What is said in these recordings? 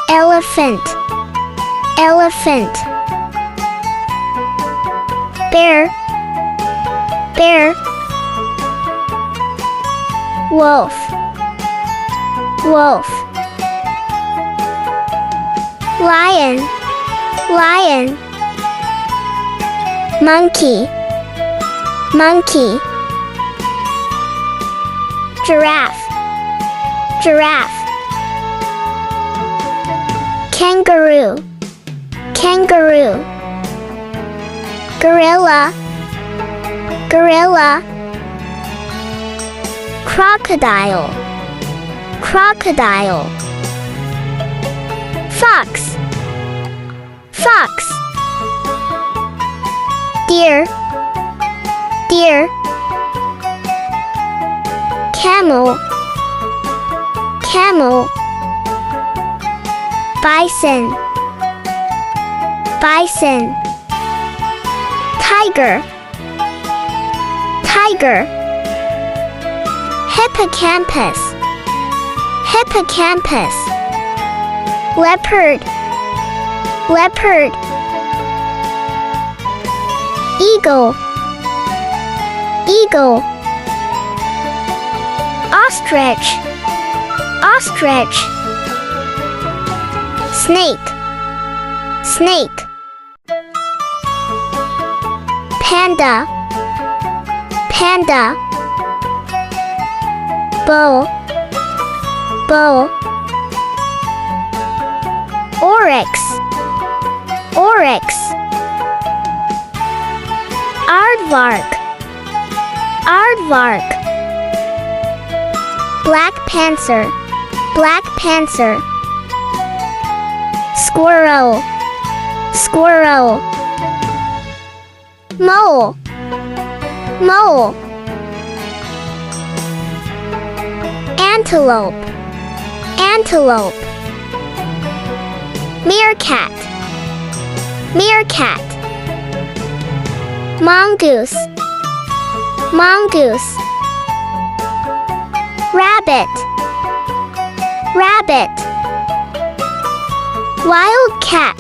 Elephant, elephant. Bear, bear. Wolf, wolf. Lion, lion. Monkey, monkey. Giraffe, giraffe. Kangaroo, kangaroo. Gorilla, gorilla. Crocodile, crocodile. Fox, fox. Deer, deer. Camel, camel. Bison, bison. Tiger, tiger. Hippocampus, hippocampus. Leopard, leopard. Eagle, eagle. Ostrich, ostrich. Snake, snake. Panda, panda. Bow, bow. Oryx, oryx. Aardvark, aardvark. Black panther, black panther. Squirrel, squirrel. Mole, mole. Antelope, antelope. Meerkat, meerkat. Mongoose, mongoose. Rabbit, rabbit. Wildcat,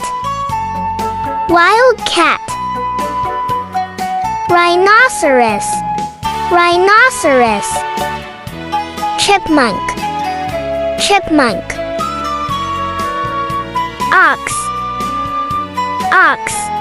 wildcat. Rhinoceros, rhinoceros. Chipmunk, chipmunk. Ox, ox.